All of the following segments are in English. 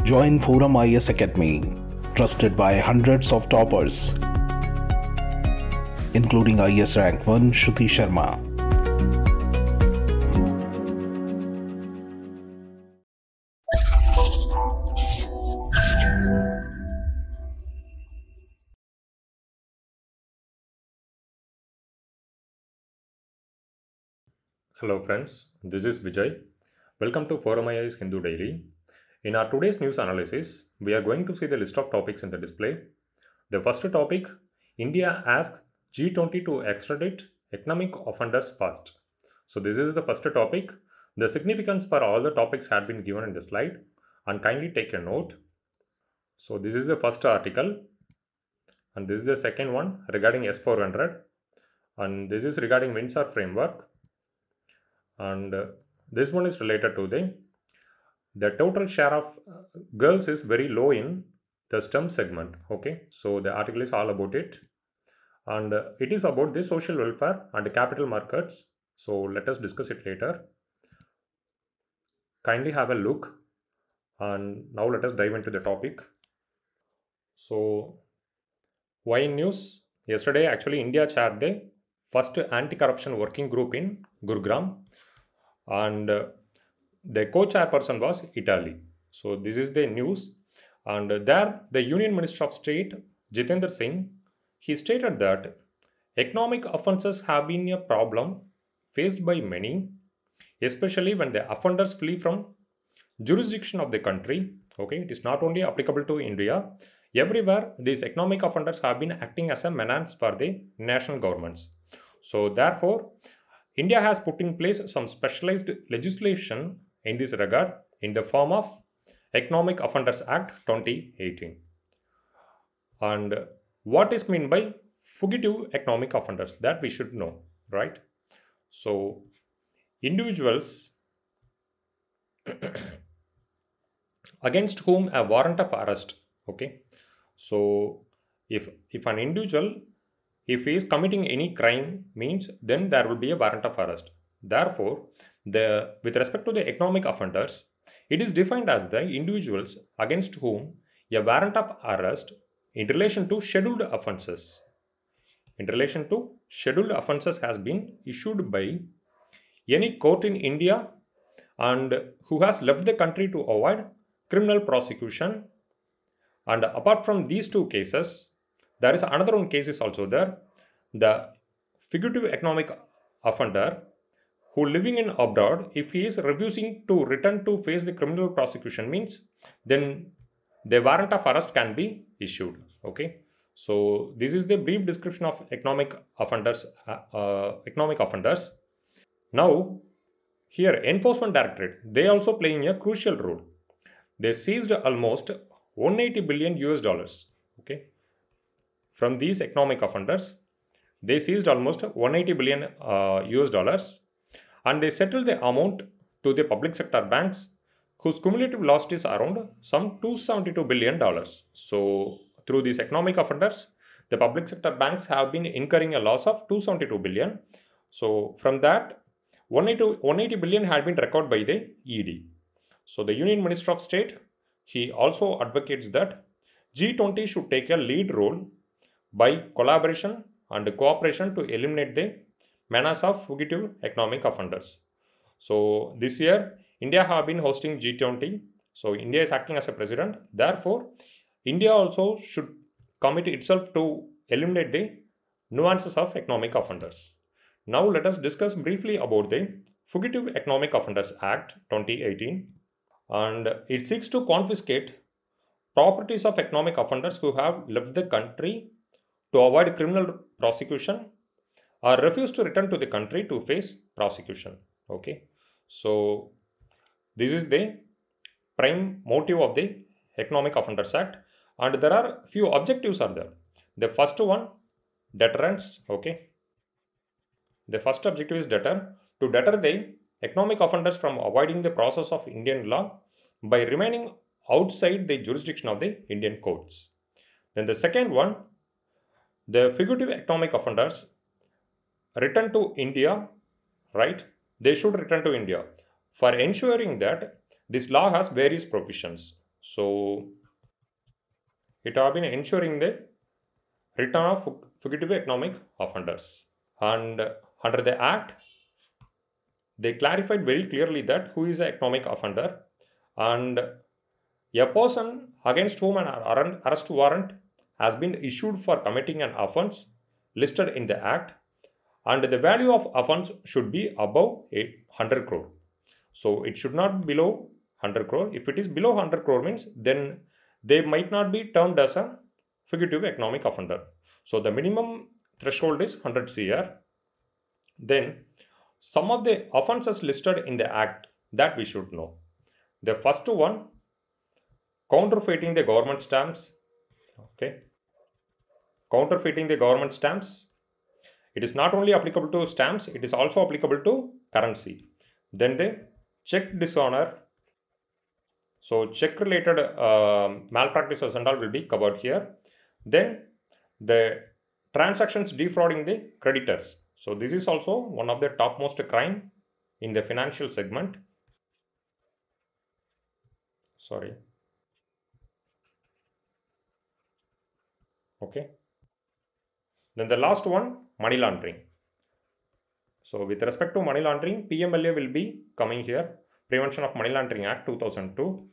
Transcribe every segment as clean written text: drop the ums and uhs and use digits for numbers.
Join ForumIAS Academy, trusted by hundreds of toppers, including IAS Rank 1 Shruti Sharma. Hello friends, this is Vijay. Welcome to ForumIAS Hindu Daily. In our today's news analysis, we are going to see the list of topics in the display. The first topic, India asks G20 to extradite economic offenders first. So this is the first topic. The significance for all the topics had been given in the slide, and kindly take a note. So this is the first article, and this is the second one regarding S400, and this is regarding Windsor framework, and this one is related to the total share of girls is very low in the STEM segment. Okay, so the article is all about it, and it is about the social welfare and the capital markets. So let us discuss it later. Kindly have a look, and now let us dive into the topic. So why in news? Yesterday actually India chaired the first anti-corruption working group in Gurugram, and the co-chairperson was Italy. So this is the news, and there the Union Minister of State Jitendra Singh, he stated that economic offences have been a problem faced by many, especially when the offenders flee from jurisdiction of the country. Okay, it is not only applicable to India. Everywhere these economic offenders have been acting as a menace for the national governments. So therefore, India has put in place some specialized legislation in this regard in the form of Economic Offenders Act 2018. And what is meant by fugitive economic offenders, that we should know, right? So individuals against whom a warrant of arrest, okay, so if an individual, if he is committing any crime, means then there will be a warrant of arrest. Therefore, with respect to the economic offenders, it is defined as the individuals against whom a warrant of arrest in relation to scheduled offences. In relation to scheduled offences has been issued by any court in India and who has left the country to avoid criminal prosecution. And apart from these two cases, there is another one case is also there. The fugitive economic offender who living in abroad, if he is refusing to return to face the criminal prosecution, means then the warrant of arrest can be issued. Okay, so this is the brief description of economic offenders. Now, here Enforcement Directorate, they also playing a crucial role. They seized almost 180 billion US dollars. Okay, from these economic offenders, they seized almost 180 billion US dollars, and they settled the amount to the public sector banks, whose cumulative loss is around some $272 billion. So through these economic offenders, the public sector banks have been incurring a loss of 272 billion. So from that, 180 billion had been recorded by the ED. So the Union Minister of State, he also advocates that G20 should take a lead role by collaboration and cooperation to eliminate the menace of fugitive economic offenders. So this year, India have been hosting G20. So India is acting as a president. Therefore, India also should commit itself to eliminate the nuances of economic offenders. Now let us discuss briefly about the Fugitive Economic Offenders Act 2018. And it seeks to confiscate properties of economic offenders who have left the country to avoid criminal prosecution or refuse to return to the country to face prosecution. Okay, so this is the prime motive of the Economic Offenders Act, and there are few objectives are there. The first one, deterrence. Okay, the first objective is to deter the economic offenders from avoiding the process of Indian law by remaining outside the jurisdiction of the Indian courts. Then the second one, the fugitive economic offenders return to India, right? They should return to India for ensuring that this law has various provisions. So it have been ensuring the return of fugitive economic offenders. And under the Act, they clarified very clearly that who is an economic offender, and a person against whom an arrest warrant has been issued for committing an offence listed in the Act, and the value of offence should be above 100 crore. So it should not be below 100 crore. If it is below 100 crore means then they might not be termed as a fugitive economic offender. So the minimum threshold is 100 CR. Then some of the offences listed in the Act that we should know. The first one, counterfeiting the government stamps. Okay. Counterfeiting the government stamps. It is not only applicable to stamps, it is also applicable to currency. Then the check dishonor. So check related malpractices and all will be covered here. Then the transactions defrauding the creditors. So this is also one of the topmost crime in the financial segment. Sorry. Okay. Then the last one, money laundering. So with respect to money laundering, PMLA will be coming here. Prevention of Money Laundering Act 2002.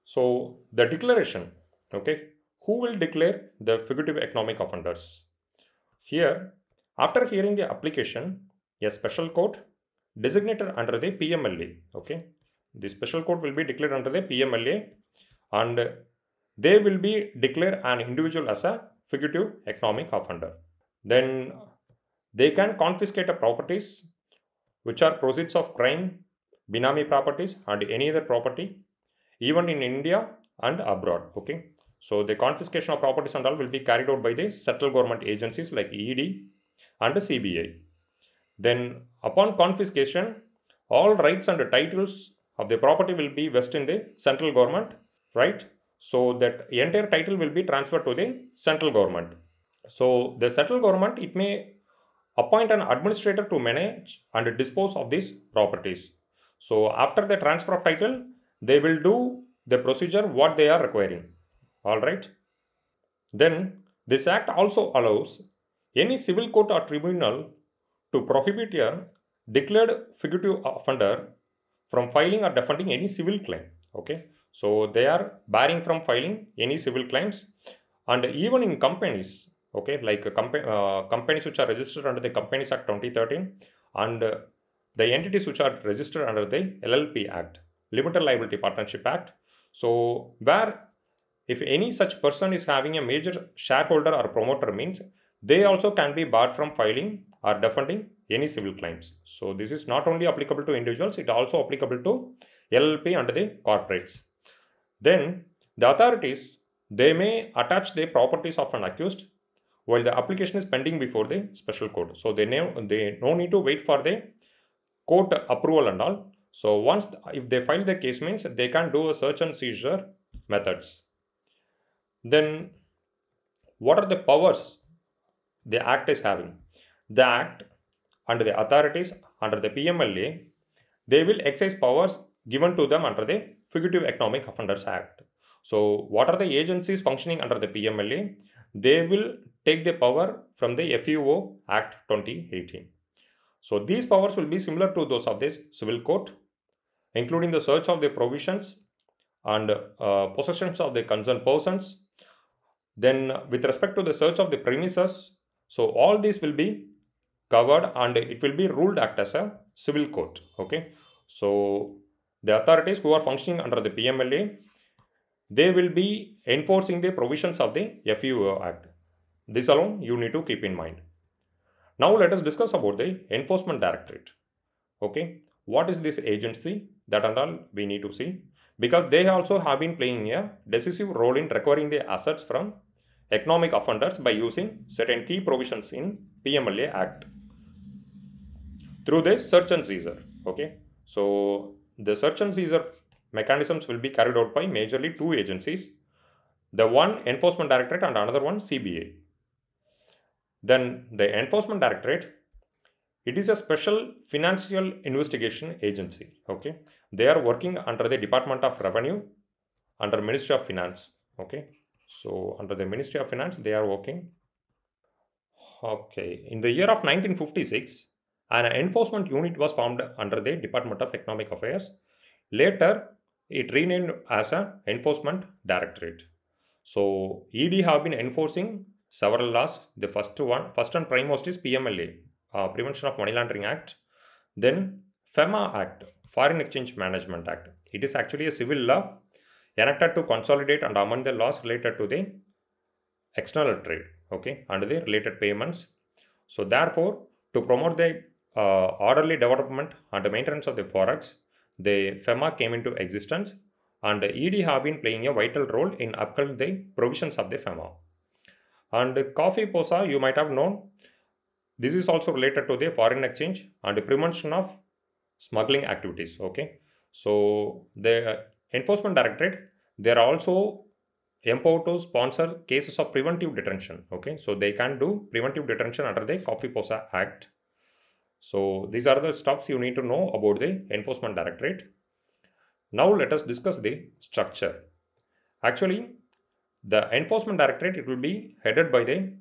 So the declaration, okay, who will declare the fugitive economic offenders? Here, after hearing the application, a special court designated under the PMLA, okay, the special court will be declared under the PMLA, and they will be declare an individual as a fugitive economic offender. Then they can confiscate a properties which are proceeds of crime, benami properties and any other property, even in India and abroad. Okay. So the confiscation of properties and all will be carried out by the central government agencies like ED and CBI. Then upon confiscation, all rights and titles of the property will be vested in the central government, right? So that entire title will be transferred to the central government. So the central government, it may appoint an administrator to manage and dispose of these properties. So after the transfer of title, they will do the procedure what they are requiring. All right. Then this act also allows any civil court or tribunal to prohibit a declared fugitive offender from filing or defending any civil claim. Okay. So they are barring from filing any civil claims, and even in companies, okay, like companies which are registered under the Companies Act 2013 and the entities which are registered under the LLP Act, Limited Liability Partnership Act. So where if any such person is having a major shareholder or promoter means they also can be barred from filing or defending any civil claims. So this is not only applicable to individuals, it also applicable to LLP and the corporates. Then the authorities, they may attach the properties of an accused while the application is pending before the special court. So they no need to wait for the court approval and all. So once if they file the case means they can do a search and seizure methods. Then what are the powers the act is having? The act and the authorities under the PMLA, they will exercise powers given to them under the Fugitive Economic Offenders Act. So what are the agencies functioning under the PMLA? They will take the power from the FUO Act 2018. So these powers will be similar to those of this civil court, including the search of the provisions and possessions of the concerned persons. Then with respect to the search of the premises, so all these will be covered and it will be ruled act as a civil court. Okay. So the authorities who are functioning under the PMLA, they will be enforcing the provisions of the FUO Act. This alone you need to keep in mind. Now let us discuss about the Enforcement Directorate. Okay. What is this agency? That and all we need to see, because they also have been playing a decisive role in recovering the assets from economic offenders by using certain key provisions in PMLA Act through the search and seizure. Okay. So the search and seizure mechanisms will be carried out by majorly two agencies. The one Enforcement Directorate and another one CBA. Then the Enforcement Directorate, It is a special financial investigation agency. Okay, they are working under the Department of Revenue, under Ministry of Finance. Okay, so under the Ministry of Finance, they are working. Okay, in the year of 1956, an enforcement unit was formed under the Department of Economic Affairs. Later, it renamed as an Enforcement Directorate. So, ED have been enforcing several laws. The first and primemost is PMLA, Prevention of Money Laundering Act. Then FEMA Act, Foreign Exchange Management Act. It is actually a civil law enacted to consolidate and amend the laws related to the external trade, okay, and the related payments. So therefore, to promote the orderly development and maintenance of the forex, the FEMA came into existence, and ED have been playing a vital role in upholding the provisions of the FEMA. And coffee posa, you might have known, this is also related to the foreign exchange and the prevention of smuggling activities. Okay, so the enforcement directorate, they are also empowered to sponsor cases of preventive detention. Okay, so they can do preventive detention under the Coffee Posa Act. So these are the stuffs you need to know about the enforcement directorate. Now let us discuss the structure. Actually, the enforcement directorate, it will be headed by the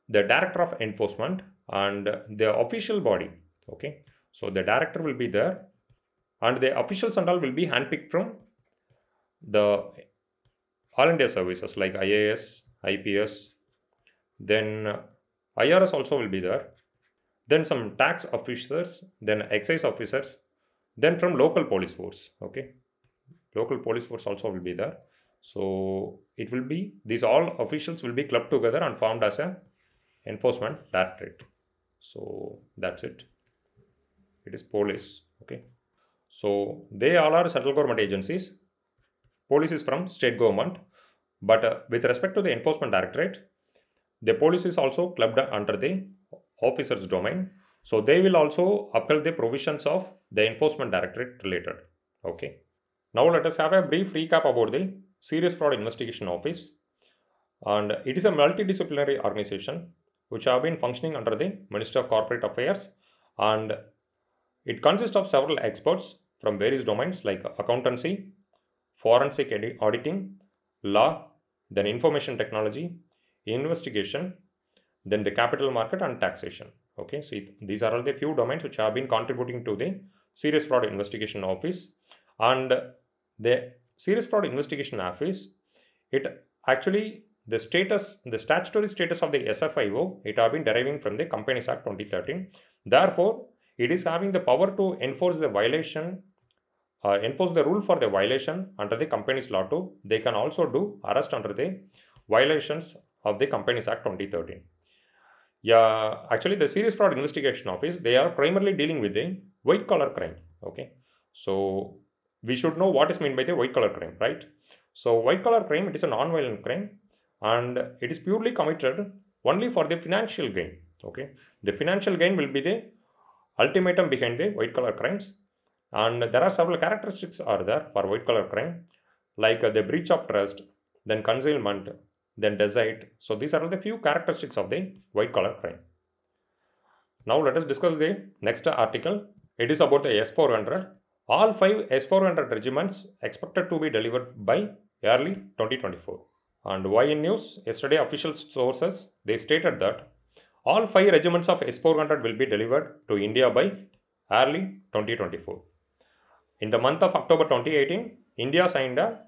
director of enforcement and the official body. Okay, so the director will be there, and the officials and all will be handpicked from the all India services like IAS, IPS, then IRS also will be there, then some tax officers, then excise officers, then from local police force. Okay, local police force also will be there. So it will be, these all officials will be clubbed together and formed as a enforcement directorate. So that's it. It is police. Okay, so they all are central government agencies. Police is from state government, but with respect to the enforcement directorate, the police is also clubbed under the officer's domain. So they will also uphold the provisions of the enforcement directorate related. Okay. Now let us have a brief recap about the Serious Fraud Investigation Office. And it is a multidisciplinary organization which have been functioning under the Ministry of Corporate Affairs, and it consists of several experts from various domains like accountancy, forensic auditing, law, then information technology, investigation, then the capital market and taxation. Okay, so these are all the few domains which have been contributing to the Serious Fraud Investigation Office. And the Serious Fraud Investigation Office, it actually, the statutory status of the SFIO, it have been deriving from the Companies Act 2013. Therefore, it is having the power to enforce the violation, enforce the rule for the violation under the Companies Law 2. They can also do arrest under the violations of the Companies Act 2013. Yeah, actually the Serious Fraud Investigation Office, they are primarily dealing with the white collar crime. Okay, so we should know what is meant by the white collar crime, right? So white collar crime, it is a non-violent crime, and it is purely committed only for the financial gain. Okay, the financial gain will be the ultimatum behind the white collar crimes. And there are several characteristics are there for white collar crime, like the breach of trust, then concealment, then deceit. So these are the few characteristics of the white collar crime. Now let us discuss the next article. It is about the S400. All 5 S400 regiments expected to be delivered by early 2024. And why in news? Yesterday official sources, they stated that all 5 regiments of S400 will be delivered to India by early 2024. In the month of October 2018, India signed a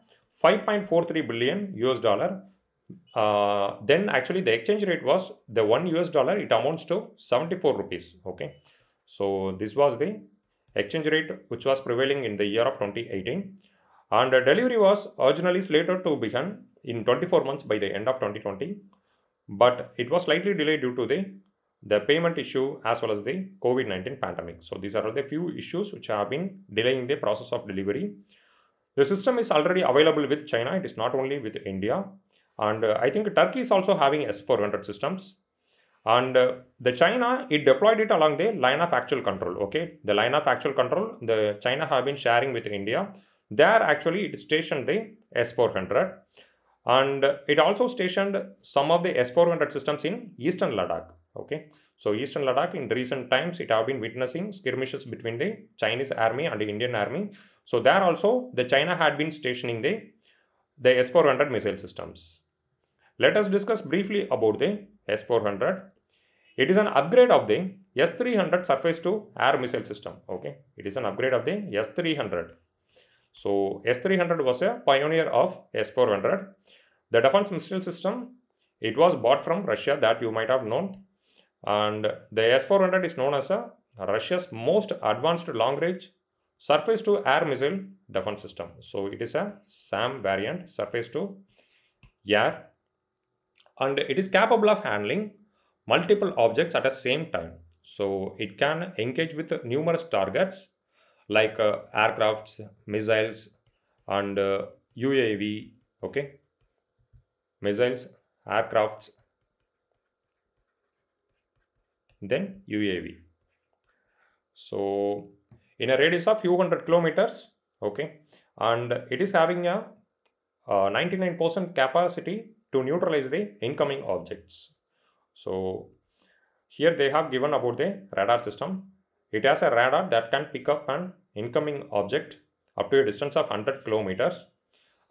$5.43 billion US dollar. Then actually the exchange rate was the $1 US, it amounts to 74 rupees. Okay, so this was the exchange rate which was prevailing in the year of 2018, and delivery was originally slated to begin in 24 months by the end of 2020, but it was slightly delayed due to the payment issue as well as the COVID-19 pandemic. So these are the few issues which have been delaying the process of delivery. The system is already available with China. It is not only with India. And I think Turkey is also having S400 systems. And the China, it deployed it along the line of actual control. Okay, the line of actual control, the China have been sharing with India. There actually it stationed the S400. And it also stationed some of the S400 systems in Eastern Ladakh. Okay, So Eastern Ladakh in recent times, it have been witnessing skirmishes between the Chinese army and the Indian army. So there also the China had been stationing the S-400 missile systems. Let us discuss briefly about the S-400. It is an upgrade of the S-300 surface to air missile system. Okay, it is an upgrade of the S-300. So S-300 was a pioneer of S-400. The defense missile system, it was bought from Russia, that you might have known. And the S-400 is known as Russia's most advanced long-range surface-to-air missile defense system. So it is a SAM variant, surface-to-air, and it is capable of handling multiple objects at the same time. So it can engage with numerous targets like aircrafts, missiles, and UAV. Okay, missiles, aircrafts, then UAV. So in a radius of few hundred kilometers, okay, and it is having a 99% capacity to neutralize the incoming objects. So here they have given about the radar system. It has a radar that can pick up an incoming object up to a distance of 100 kilometers,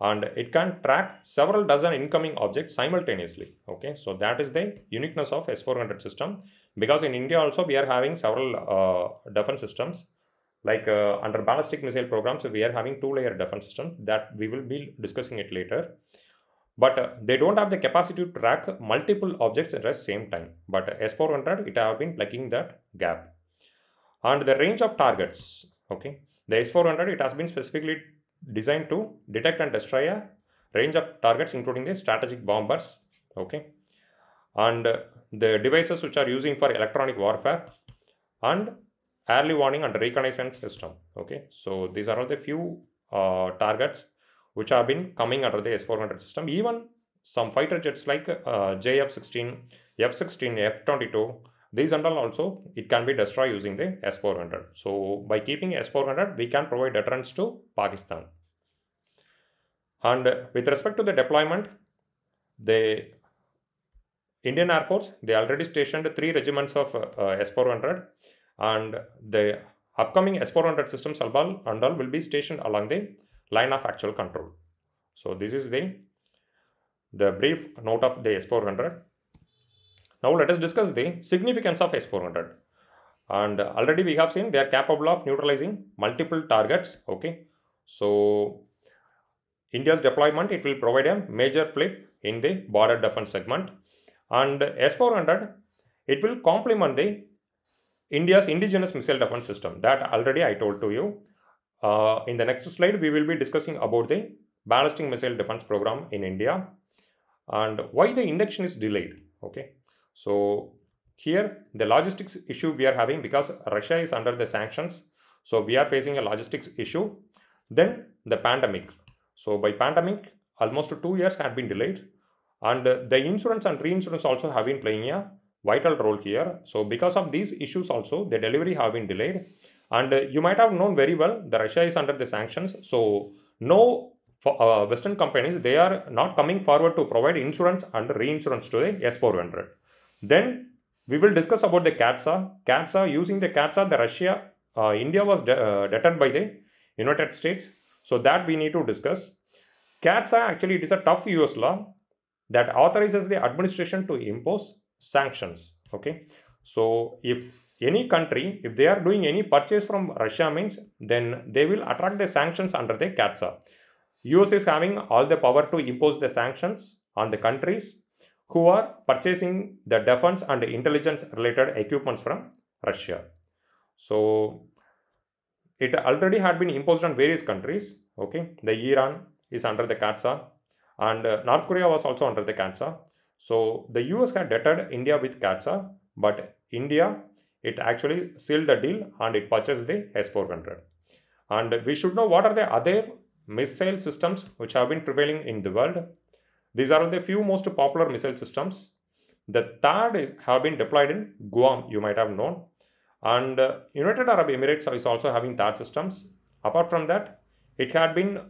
and it can track several dozen incoming objects simultaneously. Okay, so that is the uniqueness of S-400 system, because in India also we are having several defense systems, like under ballistic missile programs we are having two-layer defense system that we will be discussing it later. But they don't have the capacity to track multiple objects at the same time. But S-400, it have been plugging that gap. And the range of targets, okay, the S-400, it has been specifically designed to detect and destroy a range of targets, including the strategic bombers, okay, and the devices which are using for electronic warfare, and early warning and reconnaissance system. Okay, so these are all the few targets which have been coming under the S-400 system. Even some fighter jets like JF-16, F-16, F-22, these and all also, it can be destroyed using the S-400. So by keeping S-400, we can provide deterrence to Pakistan. And with respect to the deployment, the Indian Air Force, they already stationed 3 regiments of S-400, and the upcoming S-400 systems and all will be stationed along the line of actual control. So this is the brief note of the S-400. Now let us discuss the significance of S-400. And already we have seen they are capable of neutralizing multiple targets. Okay, so India's deployment, it will provide a major flip in the border defense segment, and S-400, it will complement the India's indigenous missile defense system that already I told to you. In the next slide, we will be discussing about the ballistic missile defense program in India and why the induction is delayed. Okay, so here the logistics issue we are having because Russia is under the sanctions, so we are facing a logistics issue. Then the pandemic. So by pandemic, almost 2 years had been delayed, and the insurance and reinsurance also have been playing a vital role here. So because of these issues also, the delivery have been delayed. And you might have known very well that Russia is under the sanctions. So no Western companies, they are not coming forward to provide insurance and reinsurance to the S-400. Then we will discuss about the CATSA. Using the CATSA, the Russia, India was deterred by the United States. So that we need to discuss. CATSA, actually, it is a tough US law that authorizes the administration to impose sanctions. Okay, so if any country, if they are doing any purchase from Russia means, then they will attract the sanctions under the CATSA. US is having all the power to impose the sanctions on the countries who are purchasing the defense and intelligence related equipments from Russia. So it already had been imposed on various countries. Okay, the Iran is under the CATSA, and North Korea was also under the CATSA. So the US had deterred India with CATSA, but India, it actually sealed the deal and it purchased the S-400. And we should know what are the other missile systems which have been prevailing in the world. These are the few most popular missile systems. The third have been deployed in Guam, you might have known. And United Arab Emirates is also having THAAD systems. Apart from that, it had been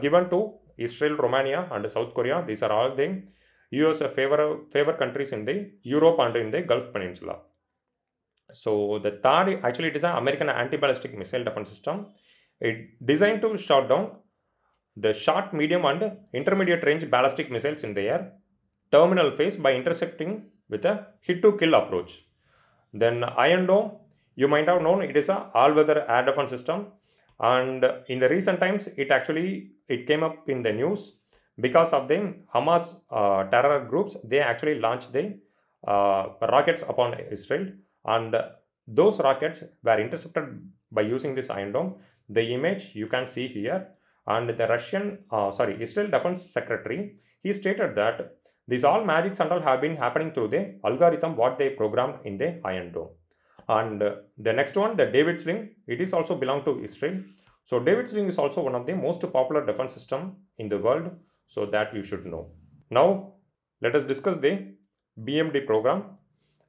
given to Israel, Romania and South Korea. These are all the US favor countries in the Europe and in the Gulf Peninsula. So the THAAD, actually it is an American anti-ballistic missile defense system. It designed to shut down the short, medium and intermediate range ballistic missiles in the air terminal phase by intercepting with a hit to kill approach. Then Iron Dome, you might have known, it is a all-weather air defense system, and in the recent times it came up in the news because of the Hamas terror groups. They actually launched the rockets upon Israel, and those rockets were intercepted by using this Iron Dome. The image you can see here, and the Israel Defense Secretary, he stated that these all magics and all have been happening through the algorithm what they programmed in the Iron Dome. And the next one, the David's Ring, it is also belong to Israel. So David's Ring is also one of the most popular defense system in the world, so that you should know. Now let us discuss the BMD program,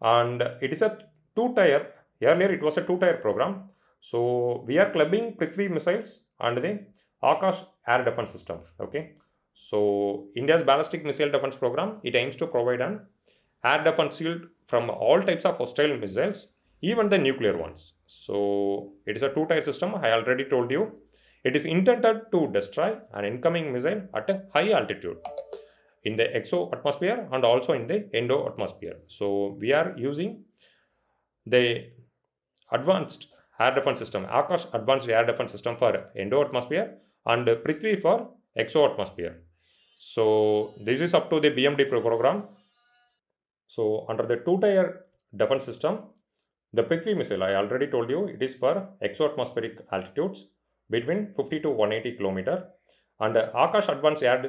and it is a two-tier. Earlier it was a two-tier program. So we are clubbing Prithvi missiles and the Akash air defense system. Okay. So India's ballistic missile defense program, it aims to provide an air defense shield from all types of hostile missiles, even the nuclear ones. So it is a two-tier system. I already told you. It is intended to destroy an incoming missile at a high altitude in the exo-atmosphere and also in the endo-atmosphere. So we are using the advanced air defense system, Akash advanced air defense system for endo-atmosphere and Prithvi for exo-atmosphere. So this is up to the BMD program. So under the two-tier defense system, the Prithvi missile, I already told you, it is for exo-atmospheric altitudes between 50 to 180 km, and Akash advanced air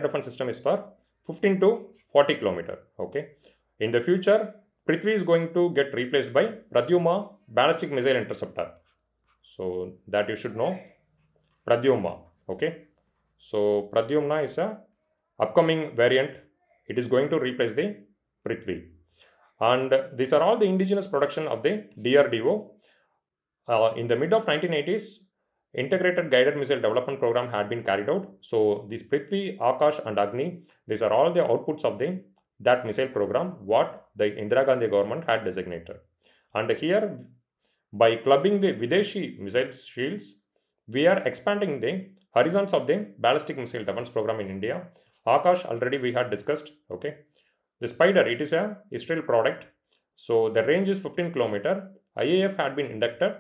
defense system is for 15 to 40 km. Okay. In the future, Prithvi is going to get replaced by Pradyumna ballistic missile interceptor. So that you should know, Pradyumna. Okay. So Pradyumna is a upcoming variant. It is going to replace the Prithvi. And these are all the indigenous production of the DRDO. In the mid of 1980s, integrated guided missile development program had been carried out. So this Prithvi, Akash and Agni, these are all the outputs of that missile program what the Indira Gandhi government had designated. And here, by clubbing the Videshi missile shields, we are expanding the horizons of the ballistic missile defense program in India. Akash already we had discussed. Okay. The Spider, it is a Israel product. So the range is 15 km. IAF had been inducted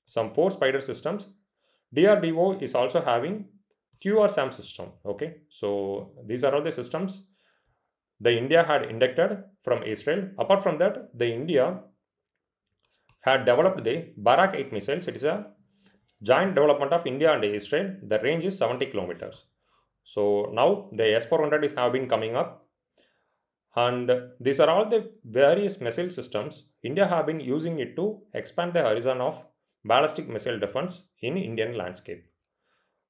some 4 Spider systems. DRDO is also having QRSAM system. Okay. So these are all the systems the India had inducted from Israel. Apart from that, the India had developed the Barak 8 missiles. It is a joint development of India and Israel. The range is 70 kilometers. So now the S-400 is have been coming up. And these are all the various missile systems India have been using it to expand the horizon of ballistic missile defense in Indian landscape.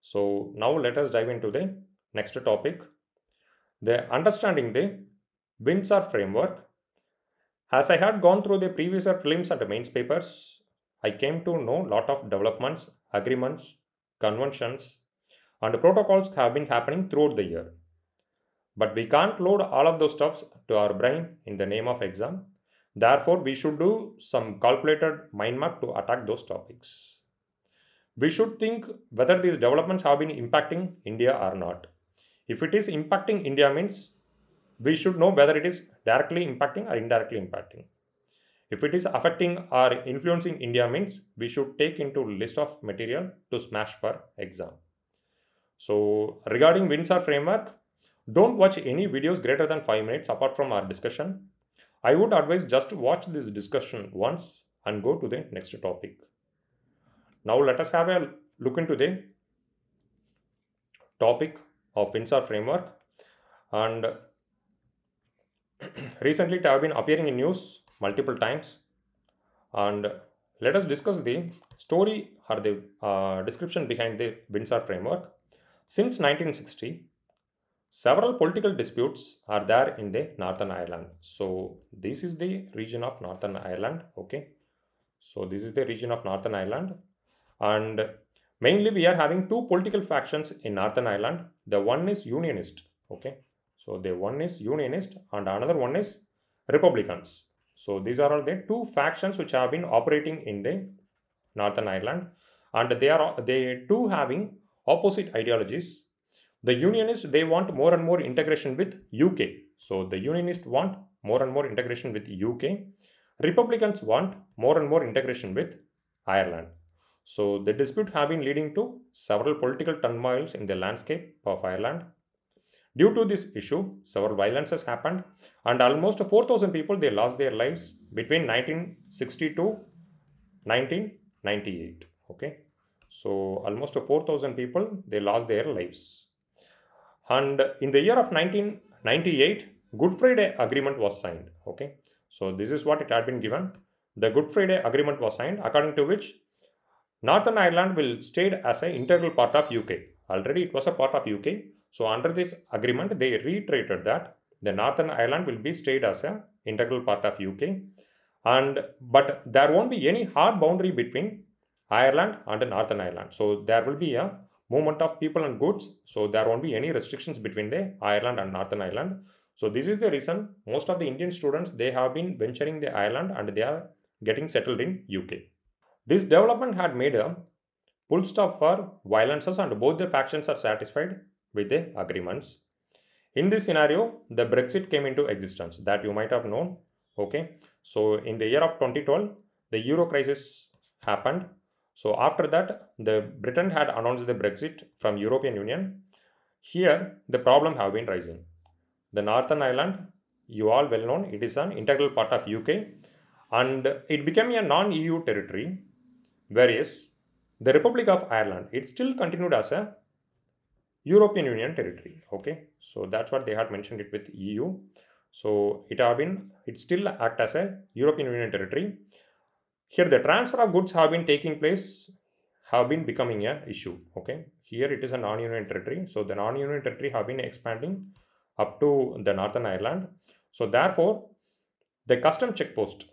So now let us dive into the next topic, the understanding the Windsor framework. As I had gone through the previous prelims and mains papers, I came to know lot of developments, agreements, conventions and protocols have been happening throughout the year. But we can't load all of those stuffs to our brain in the name of exam. Therefore, we should do some calculated mind map to attack those topics. We should think whether these developments have been impacting India or not. If it is impacting India means we should know whether it is directly impacting or indirectly impacting. If it is affecting or influencing India means we should take into list of material to smash for exam. So regarding Windsor framework, don't watch any videos greater than 5 minutes apart from our discussion. I would advise just watch this discussion once and go to the next topic. Now let us have a look into the topic of Windsor framework. And recently it have been appearing in news multiple times. And let us discuss the story or the description behind the Windsor framework. Since 1960, several political disputes are there in the Northern Ireland. So this is the region of Northern Ireland. Okay. So this is the region of Northern Ireland. And mainly we are having 2 political factions in Northern Ireland. The one is Unionist. Okay. So the one is Unionist and another one is Republicans. So these are all the two factions which have been operating in the Northern Ireland, and they too having opposite ideologies. The Unionists, they want more and more integration with UK. So the Unionists want more and more integration with UK. Republicans want more and more integration with Ireland. So the dispute have been leading to several political turmoils in the landscape of Ireland. Due to this issue, several violences happened, and almost 4,000 people they lost their lives between 1960 to 1998. Okay, so almost 4,000 people they lost their lives. And in the year of 1998, Good Friday Agreement was signed. Okay, so this is what it had been given. The Good Friday Agreement was signed, according to which Northern Ireland will stay as an integral part of UK. Already it was a part of UK. So under this agreement, they reiterated that the Northern Ireland will be stayed as an integral part of UK. But there won't be any hard boundary between Ireland and Northern Ireland. So there will be a movement of people and goods. So there won't be any restrictions between the Ireland and Northern Ireland. So this is the reason most of the Indian students, they have been venturing the Ireland and they are getting settled in UK. This development had made a full stop for violences, and both the factions are satisfied with the agreements. In this scenario, the Brexit came into existence, that you might have known. Okay, so in the year of 2012, the Euro crisis happened. So after that, the Britain had announced the Brexit from European Union. Here, the problem have been rising. The Northern Ireland, you all well known, it is an integral part of UK, and it became a non-EU territory, whereas the Republic of Ireland, it still continued as a European Union territory. Okay, so that's what they had mentioned it with EU. So it still act as a European Union territory. Here the transfer of goods have been taking place, have been becoming a issue. Okay, here it is a non-union territory. So the non-union territory have been expanding up to the Northern Ireland. So therefore, the custom check post,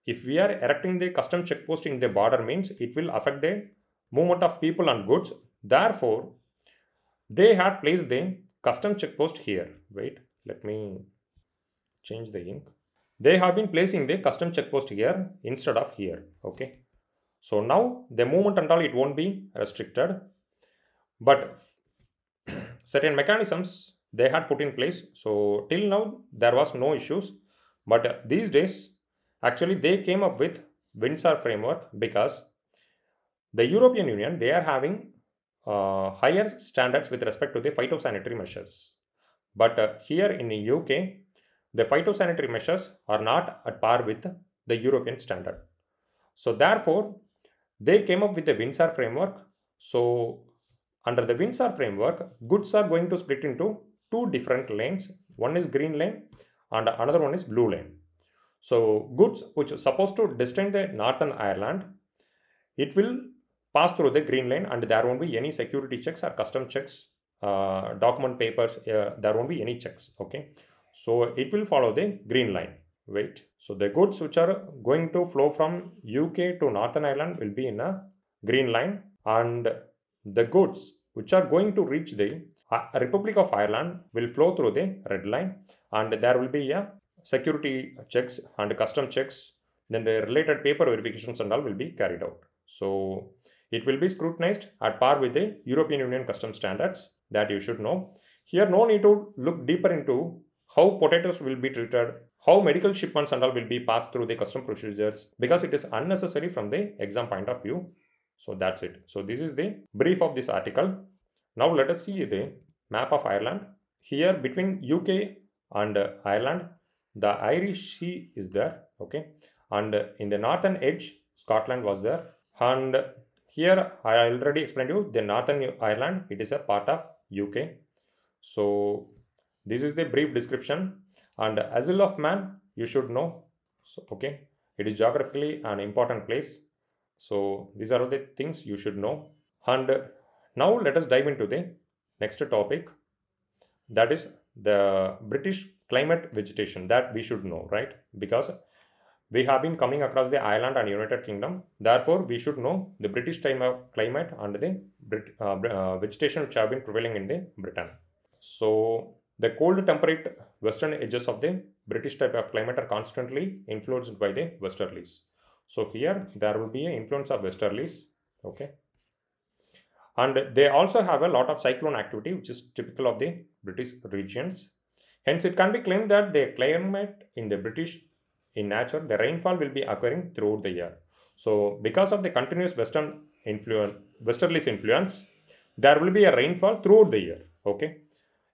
if we are erecting the custom check post in the border, means it will affect the movement of people and goods. Therefore, they had placed the custom check post here. Wait, let me change the ink. They have been placing the custom check post here instead of here. Okay, so now the movement and all, it won't be restricted, but certain mechanisms they had put in place. So till now there was no issues, but these days actually they came up with Windsor framework, because the European Union, they are having higher standards with respect to the phytosanitary measures. But here in the UK, the phytosanitary measures are not at par with the European standard. So therefore, they came up with the Windsor framework. So under the Windsor framework, goods are going to split into two different lanes. One is green lane and another one is blue lane. So goods which are supposed to destined the Northern Ireland, it will pass through the green lane, and there won't be any security checks or custom checks, document papers, there won't be any checks. Okay, so it will follow the green line. Wait, so the goods which are going to flow from UK to Northern Ireland will be in a green line, and the goods which are going to reach the Republic of Ireland will flow through the red line, and there will be a security checks and custom checks. Then the related paper verifications and all will be carried out. So it will be scrutinized at par with the European Union custom standards, that you should know. Here no need to look deeper into how potatoes will be treated, how medical shipments and all will be passed through the custom procedures, because it is unnecessary from the exam point of view. So that's it. So this is the brief of this article. Now let us see the map of Ireland. Here between UK and Ireland, the Irish Sea is there. Okay, and in the northern edge, Scotland was there. And here I already explained you the Northern Ireland, it is a part of UK. So this is the brief description. And Isle of Man, you should know. So okay, it is geographically an important place. So these are the things you should know. And now let us dive into the next topic, that is the British climate vegetation, that we should know, right? Because we have been coming across the Ireland and United Kingdom. Therefore, we should know the British climate and the vegetation which have been prevailing in the Britain. So the cold temperate western edges of the British type of climate are constantly influenced by the westerlies. So here there will be an influence of westerlies. Okay. And they also have a lot of cyclone activity, which is typical of the British regions. Hence, it can be claimed that the climate in the British, in nature, the rainfall will be occurring throughout the year. So, because of the continuous westerlies influence, there will be a rainfall throughout the year. Okay,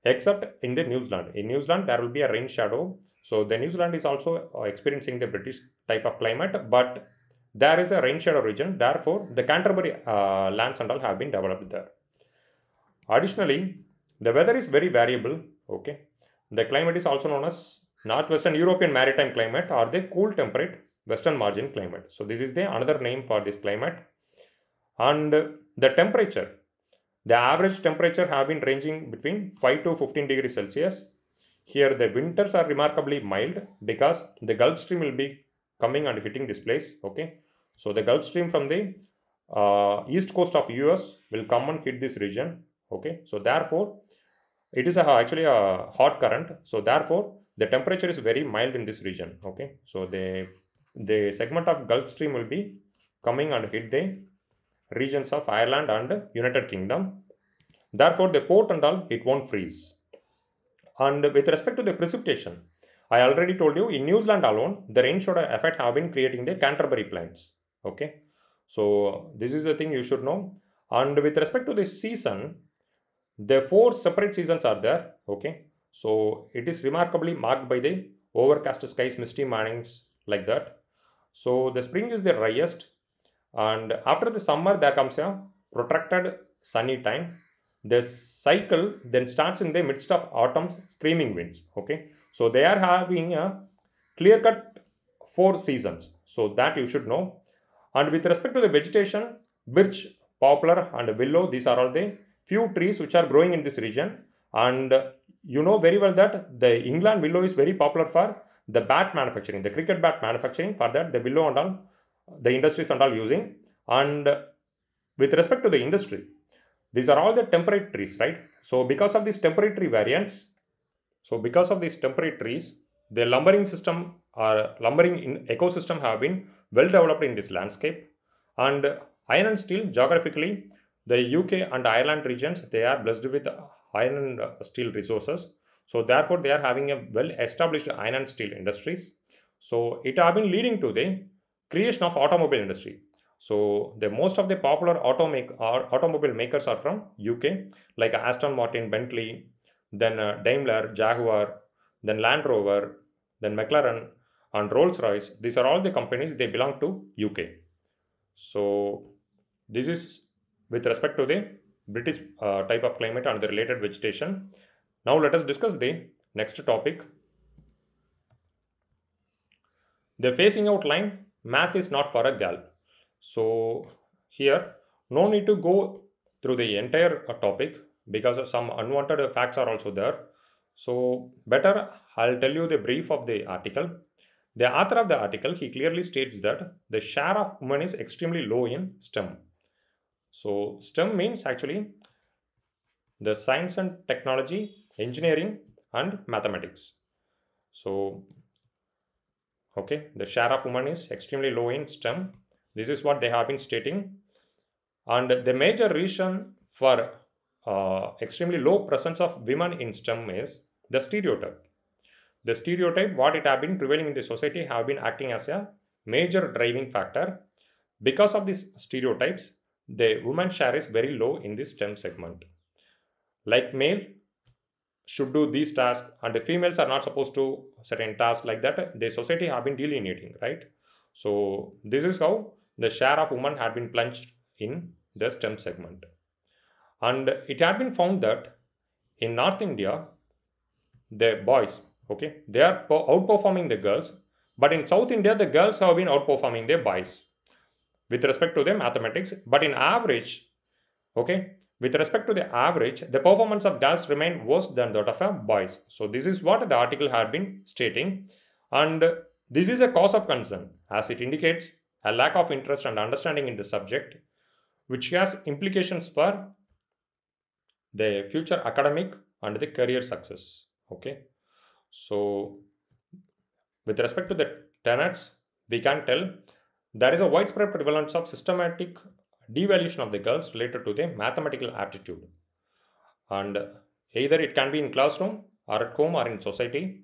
except in the New Zealand. In New Zealand, there will be a rain shadow. So, the New Zealand is also experiencing the British type of climate, but there is a rain shadow region. Therefore, the Canterbury lands and all have been developed there. Additionally, the weather is very variable. Okay, the climate is also known as Northwestern European Maritime Climate or the cool temperate Western Margin Climate. So this is the another name for this climate. And the temperature, the average temperature have been ranging between 5 to 15 degrees Celsius. Here the winters are remarkably mild because the Gulf Stream will be coming and hitting this place. Okay, so the Gulf Stream from the east coast of US will come and hit this region. Okay, so therefore it is actually a hot current. So therefore the temperature is very mild in this region. Okay, so the segment of Gulf Stream will be coming and hit the regions of Ireland and United Kingdom. Therefore the port and all, it won't freeze. And with respect to the precipitation, I already told you in New Zealand alone, the rain shadow effect have been creating the Canterbury Plains. Okay, so this is the thing you should know. And with respect to the season, the 4 separate seasons are there. Okay, so it is remarkably marked by the overcast skies, misty mornings, like that. So the spring is the driest, and after the summer there comes a protracted sunny time. The cycle then starts in the midst of autumn's screaming winds. Okay, so they are having a clear cut 4 seasons, so that you should know. And with respect to the vegetation, birch, poplar and willow, these are all the few trees which are growing in this region. And you know very well that the England willow is very popular for the bat manufacturing, the cricket bat manufacturing. For that, the willow and all, the industries and all using. And with respect to the industry, these are all the temperate trees, right? So because of these temperate tree variants, the lumbering system or lumbering in ecosystem have been well developed in this landscape. And iron and steel, geographically, the UK and Ireland regions, they are blessed with iron and steel resources. So therefore they are having a well established iron and steel industries. So it have been leading to the creation of automobile industry. So the most of the popular automobile makers are from UK, like Aston Martin, Bentley, then Daimler, Jaguar, then Land Rover, then McLaren and Rolls-Royce. These are all the companies, they belong to UK. So this is with respect to the British type of climate and the related vegetation. Now let us discuss the next topic. The phasing out line, math is not for a gal. So here no need to go through the entire topic because some unwanted facts are also there. So better I'll tell you the brief of the article. The author of the article, he clearly states that the share of women is extremely low in STEM. So STEM means actually the science and technology, engineering and mathematics. So okay, the share of women is extremely low in STEM. This is what they have been stating. And the major reason for extremely low presence of women in STEM is the stereotype. The stereotype, what it have been prevailing in the society, have been acting as a major driving factor. Because of these stereotypes, the woman share is very low in this STEM segment. Like male should do these tasks and the females are not supposed to certain tasks, like that the society have been delineating, right? So this is how the share of women had been plunged in the STEM segment. And it had been found that in North India, the boys, okay, they are outperforming the girls, but in South India the girls have been outperforming the boys with respect to the mathematics. But in average, okay, with respect to the average, the performance of girls remain worse than that of boys. So this is what the article had been stating, and this is a cause of concern as it indicates a lack of interest and understanding in the subject, which has implications for the future academic and the career success. Okay, so With respect to the tenets, we can tell there is a widespread prevalence of systematic devaluation of the girls related to their mathematical aptitude. And either it can be in classroom or at home or in society.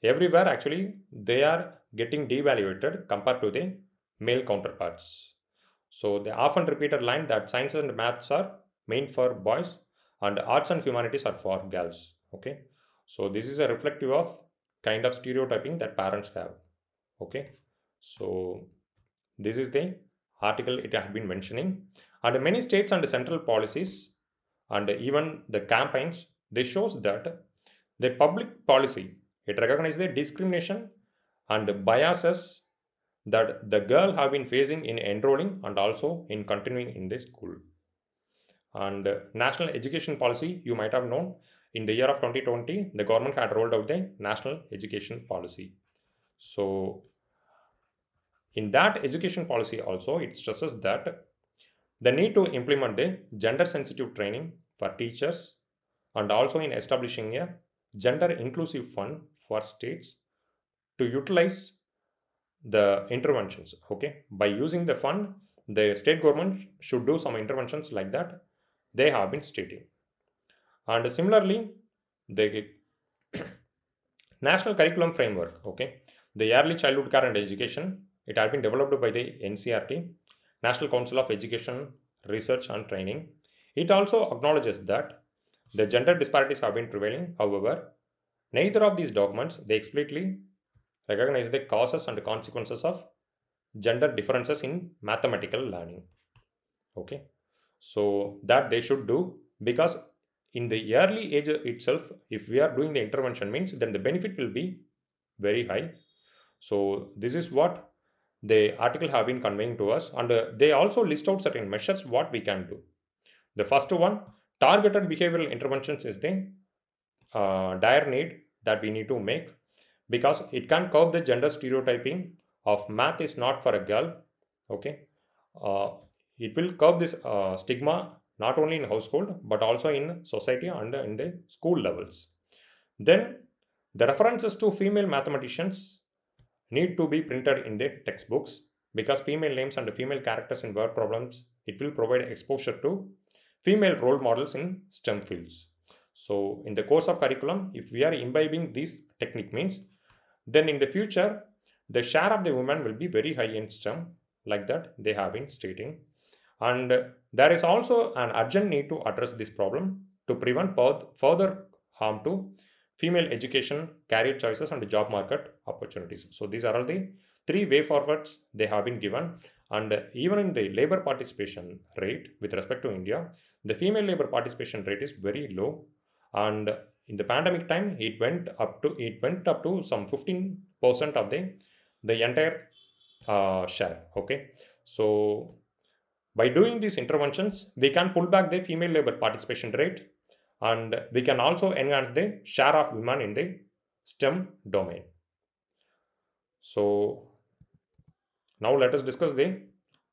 Everywhere actually they are getting devaluated compared to the male counterparts. So the often repeated line that science and maths are meant for boys and arts and humanities are for girls. Okay. So this is a reflective of kind of stereotyping that parents have. Okay. So this is the article it has been mentioning. And many states and central policies and even the campaigns, they shows that the public policy, it recognizes the discrimination and biases that the girl have been facing in enrolling and also in continuing in the school. And national education policy, you might have known, in the year of 2020 the government had rolled out the national education policy. So in that education policy also it stresses that the need to implement the gender sensitive training for teachers and also in establishing a gender inclusive fund for states to utilize the interventions. Okay, by using the fund, the state government should do some interventions like that they have been stating. And similarly, the national curriculum framework, okay, the early childhood care and education, it has been developed by the NCRT, National Council of Education, Research and Training. It also acknowledges that the gender disparities have been prevailing. However, neither of these documents they explicitly recognize the causes and consequences of gender differences in mathematical learning. Okay, so that they should do, because in the early age itself, if we are doing the intervention means then the benefit will be very high. So this is what the article have been conveying to us, and they also list out certain measures what we can do. The first one, targeted behavioral interventions is the dire need that we need to make, because it can curb the gender stereotyping of math is not for a girl. Okay, it will curb this stigma not only in household but also in society and in the school levels. Then the references to female mathematicians need to be printed in the textbooks, because female names and female characters in word problems, it will provide exposure to female role models in STEM fields. So in the course of curriculum, if we are imbibing this technique means, then in the future the share of the women will be very high in STEM, like that they have been stating. And there is also an urgent need to address this problem to prevent further harm to female education, career choices and job market opportunities. So these are all the three way forwards they have been given. And even in the labor participation rate with respect to India, the female labor participation rate is very low, and in the pandemic time it went up to some 15% of the entire share. Okay, so by doing these interventions we can pull back the female labor participation rate, and we can also enhance the share of women in the STEM domain. So now let us discuss the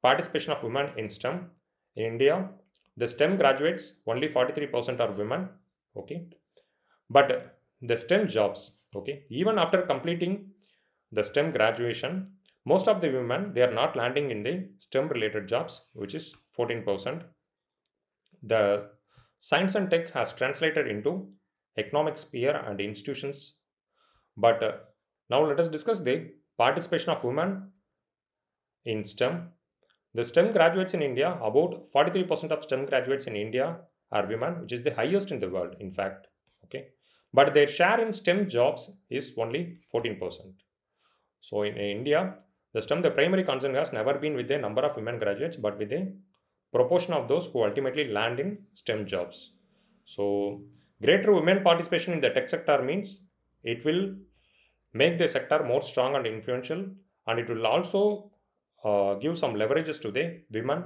participation of women in STEM. In India, the STEM graduates only 43% are women. Okay, but the STEM jobs, okay, even after completing the STEM graduation, most of the women they are not landing in the STEM related jobs, which is 14%. The science and tech has translated into economic sphere and institutions. But now let us discuss the participation of women in STEM. The STEM graduates in India, about 43% of STEM graduates in India are women, which is the highest in the world, in fact. Okay, but their share in STEM jobs is only 14%. So in India, the STEM, the primary concern has never been with the number of women graduates, but with the proportion of those who ultimately land in STEM jobs. So greater women participation in the tech sector means it will make the sector more strong and influential, and it will also give some leverages to the women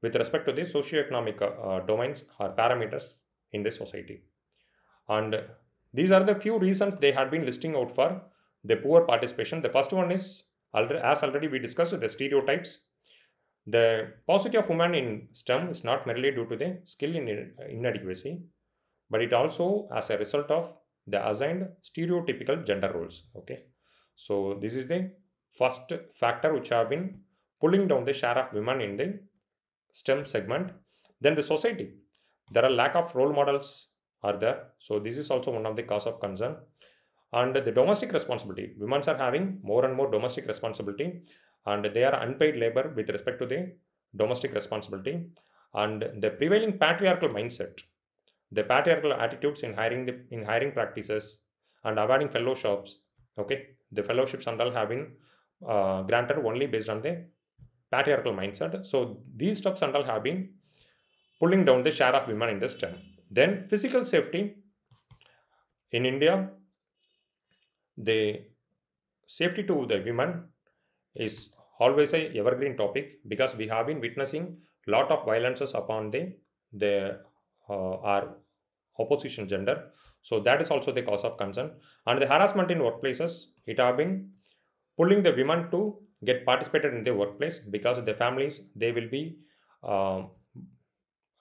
with respect to the socio-economic domains or parameters in the society. And these are the few reasons they had been listing out for the poor participation. The first one is, as already we discussed, the stereotypes. The paucity of women in STEM is not merely due to the skill inadequacy, but it also as a result of the assigned stereotypical gender roles. Okay, So this is the first factor which have been pulling down the share of women in the STEM segment. Then the society, there are lack of role models are there, so this is also one of the cause of concern. And the domestic responsibility, women are having more and more domestic responsibility, and they are unpaid labor with respect to the domestic responsibility. And the prevailing patriarchal mindset, the patriarchal attitudes in hiring practices and awarding fellowships. Okay, the fellowships and all have been granted only based on the patriarchal mindset. So these stuffs and all have been pulling down the share of women in the STEM. Then physical safety in India, the safety to the women is always a evergreen topic, because we have been witnessing lot of violences upon the our opposition gender. So that is also the cause of concern. And the harassment in workplaces, it have been pulling the women to get participated in the workplace, because the families, they will be uh,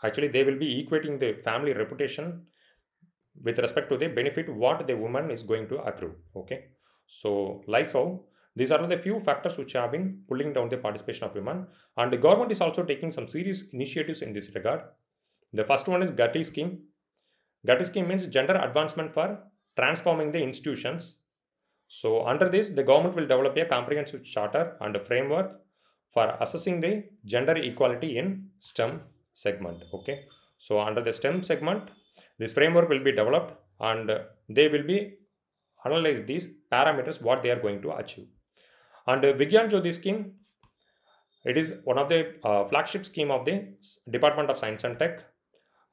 actually they will be equating the family reputation with respect to the benefit what the woman is going to accrue. Okay, so like how these are the few factors which have been pulling down the participation of women, and the government is also taking some serious initiatives in this regard. The first one is Gati scheme. Gati scheme means gender advancement for transforming the institutions. So under this, the government will develop a comprehensive charter and a framework for assessing the gender equality in STEM segment. Okay, so under the STEM segment, this framework will be developed, and they will be analyze these parameters what they are going to achieve. And Vigyan Jyoti scheme, it is one of the flagship scheme of the Department of Science and Tech,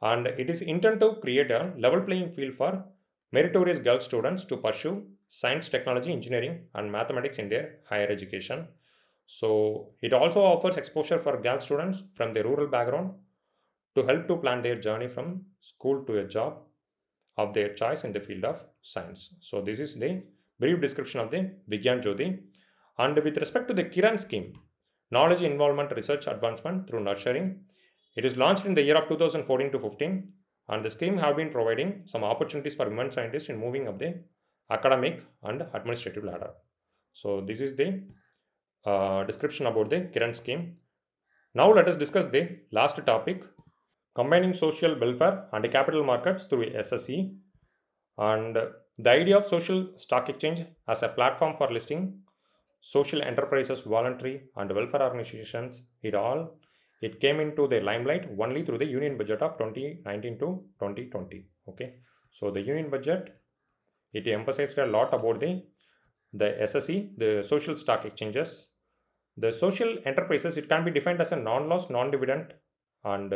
and it is intended to create a level playing field for meritorious girl students to pursue science, technology, engineering, and mathematics in their higher education. So it also offers exposure for girl students from the rural background to help to plan their journey from school to a job of their choice in the field of science. So this is the brief description of the Vigyan Jyoti. And with respect to the Kiran scheme, knowledge involvement research advancement through nurturing, it is launched in the year of 2014 to 15, and the scheme have been providing some opportunities for women scientists in moving up the academic and administrative ladder. So this is the description about the Kiran scheme. Now let us discuss the last topic, combining social welfare and capital markets through SSE. And the idea of social stock exchange as a platform for listing social enterprises, voluntary and welfare organizations, it came into the limelight only through the union budget of 2019 to 2020. Okay, so the union budget, it emphasized a lot about the SSE, the social stock exchanges. The social enterprises, it can be defined as a non-loss, non-dividend and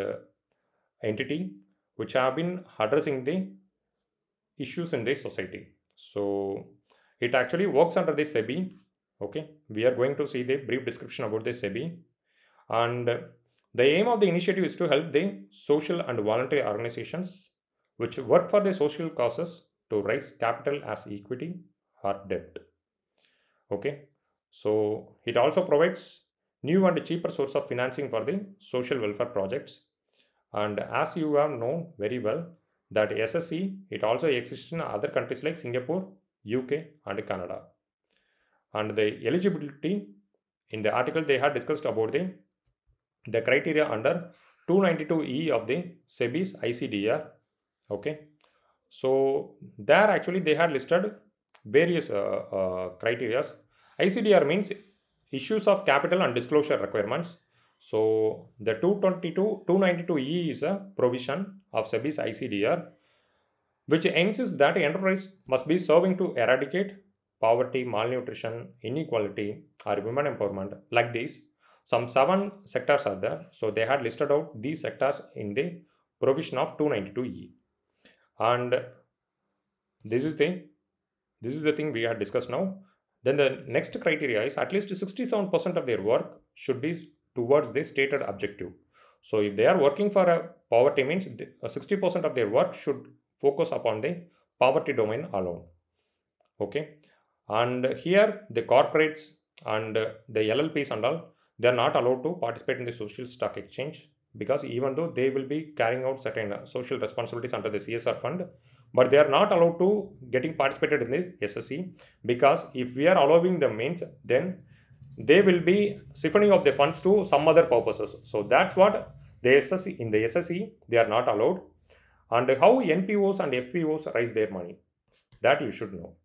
entity which have been addressing the issues in the society. So it actually works under the SEBI. Okay, we are going to see the brief description about the SEBI. And the aim of the initiative is to help the social and voluntary organizations which work for the social causes to raise capital as equity or debt. Okay, so it also provides new and cheaper source of financing for the social welfare projects. And as you have known very well, that SSE, it also exists in other countries like Singapore, UK and Canada. And the eligibility, in the article they had discussed about the criteria under 292E of the SEBI's ICDR. Okay, so there actually they had listed various criteria. ICDR means issues of capital and disclosure requirements. So the 292E is a provision of SEBI's ICDR, which insists that enterprise must be serving to eradicate poverty, malnutrition, inequality, or women empowerment. Like this, some 7 sectors are there. So they had listed out these sectors in the provision of 292E. And this is the thing we had discussed now. Then the next criteria is at least 67% of their work should be towards the stated objective. So if they are working for a poverty, means 60% of their work should focus upon the poverty domain alone. Okay, and here the corporates and the LLPs and all, they are not allowed to participate in the social stock exchange, because even though they will be carrying out certain social responsibilities under the CSR fund, but they are not allowed to getting participated in the SSC, because if we are allowing the mains, then they will be siphoning of the funds to some other purposes. So that's what the SSC, in the SSC they are not allowed. And how NPOs and FPOs raise their money, that you should know.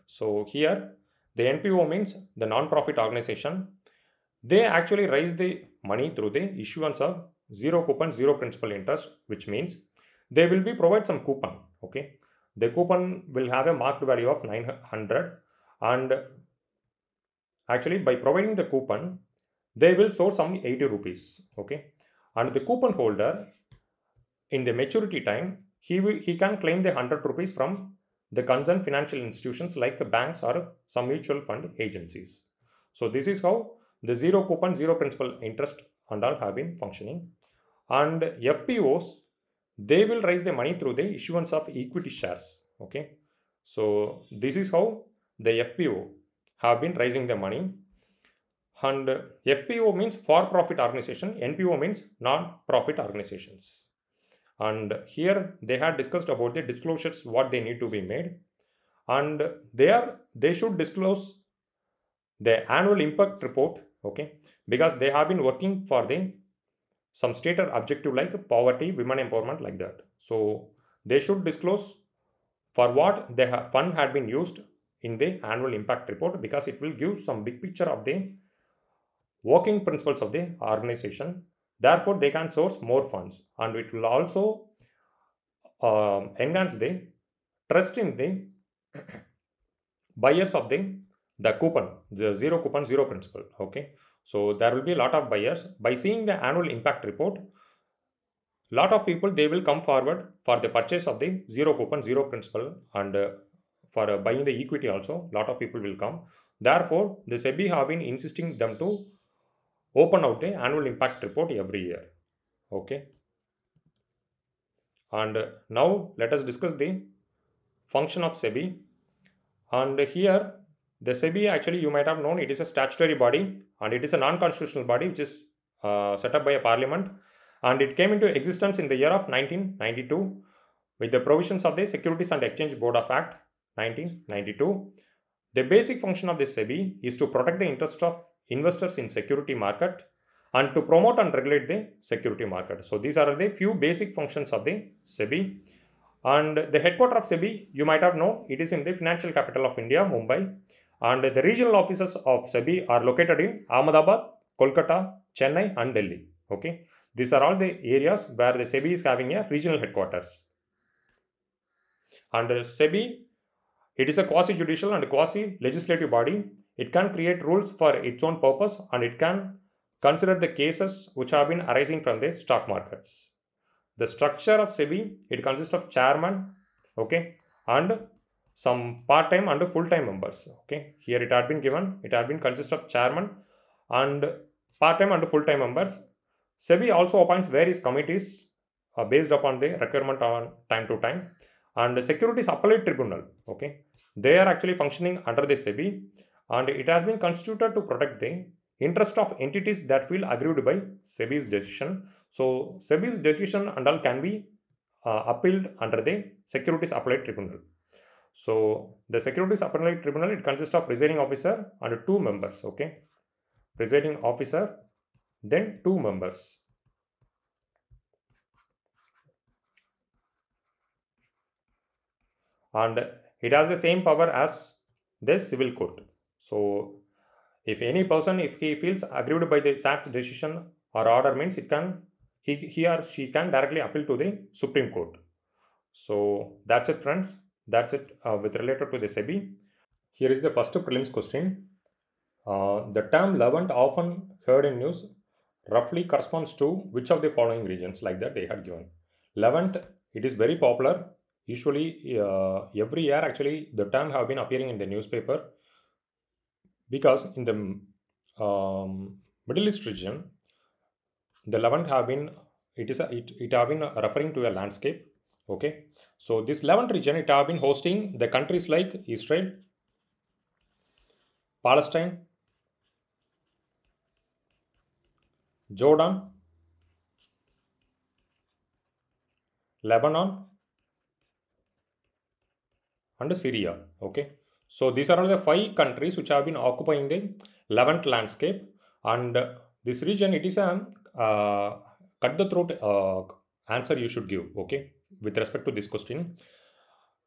So here the NPO means the non-profit organization. They actually raise the money through the issuance of zero coupon, zero principal interest, which means they will be provide some coupon. Okay, the coupon will have a marked value of 900, and actually by providing the coupon they will source some 80 rupees. Okay, and the coupon holder in the maturity time he can claim the 100 rupees from the concerned financial institutions like banks or some mutual fund agencies. So this is how the zero coupon, zero principal interest and all have been functioning. And FPOs, they will raise the money through the issuance of equity shares. Okay, so this is how the FPO have been raising the money. And FPO means for profit organization, NPO means non-profit organizations. And here they had discussed about the disclosures, what they need to be made, and they should disclose the annual impact report. Okay, because they have been working for the some stated objective like poverty, women empowerment, like that. So they should disclose for what the fund had been used in the annual impact report, because it will give some big picture of the working principles of the organization. Therefore they can source more funds, and it will also enhance the trust in the buyers of the coupon, the zero coupon, zero principal. Okay, so there will be a lot of buyers. By seeing the annual impact report, lot of people they will come forward for the purchase of the zero coupon, zero principal, and for buying the equity also lot of people will come. Therefore the SEBI have been insisting them to open out the annual impact report every year. Okay, and now let us discuss the function of SEBI. And here the SEBI, actually you might have known, it is a statutory body and it is a non-constitutional body which is set up by a parliament, and it came into existence in the year of 1992 with the provisions of the Securities and Exchange Board of Act 1992. The basic function of the SEBI is to protect the interest of investors in security market and to promote and regulate the security market. So these are the few basic functions of the SEBI. And the headquarters of SEBI, you might have known, it is in the financial capital of India, Mumbai. And the regional offices of SEBI are located in Ahmedabad, Kolkata, Chennai and Delhi. Okay, these are all the areas where the SEBI is having a regional headquarters. And SEBI, it is a quasi-judicial and quasi-legislative body. It can create rules for its own purpose, and it can consider the cases which have been arising from the stock markets. The structure of SEBI, it consists of chairman, okay, and some part-time and full-time members. Okay, here it had been given, it had been consist of chairman and part-time and full-time members. SEBI also appoints various committees based upon the requirement on time to time. And the Securities Appellate Tribunal, okay, they are actually functioning under the SEBI, and it has been constituted to protect the interest of entities that feel aggrieved by SEBI's decision. So SEBI's decision and all can be appealed under the Securities Appellate Tribunal. So the Securities Appellate Tribunal, it consists of presiding officer and 2 members. Okay, presiding officer, then 2 members. And it has the same power as the civil court. So if any person, if he feels aggrieved by the SAT's decision or order, means it can, he or she can directly appeal to the Supreme Court. So that's it, friends. That's it with related to the SEBI. Here is the first prelims question. The term Levant, often heard in news, roughly corresponds to which of the following regions? Like that they had given. Levant, it is very popular. Usually every year actually the term have been appearing in the newspaper, because in the Middle East region, the Levant have been, it have been referring to a landscape. Okay, so this Levant region, it have been hosting the countries like Israel, Palestine, Jordan, Lebanon, and Syria. Okay, so these are all the 5 countries which have been occupying the Levant landscape, and this region, it is a cut the throat answer you should give, okay, with respect to this question.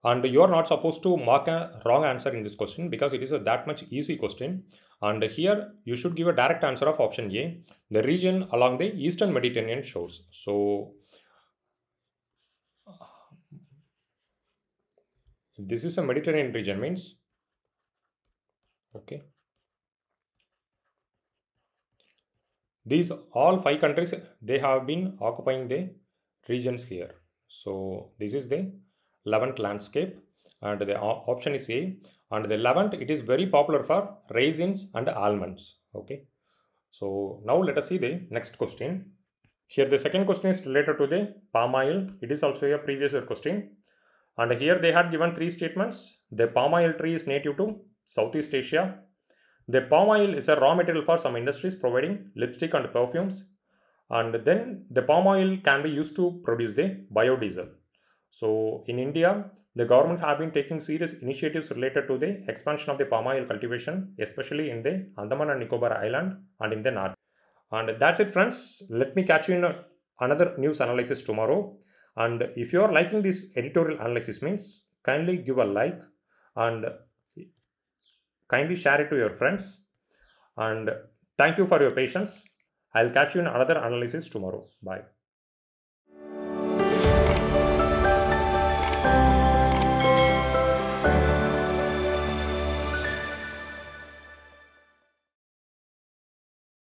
And you are not supposed to mark a wrong answer in this question because it is a that much easy question. And here you should give a direct answer of option A, the region along the eastern Mediterranean shores. So if this is a Mediterranean region means, okay, these all 5 countries, they have been occupying the regions here. So this is the Levant landscape, and the option is A. And the Levant, it is very popular for raisins and almonds. Okay, so now let us see the next question. Here the second question is related to the palm oil. It is also a previous year question, and here they had given 3 statements. The palm oil tree is native to Southeast Asia. The palm oil is a raw material for some industries providing lipstick and perfumes, and then the palm oil can be used to produce the biodiesel. So in India, the government have been taking serious initiatives related to the expansion of the palm oil cultivation, especially in the Andaman and Nicobar Island and in the north. And that's it, friends. Let me catch you in another news analysis tomorrow. And if you are liking this editorial analysis means, kindly give a like and kindly share it to your friends. And thank you for your patience. I'll catch you in another analysis tomorrow. Bye.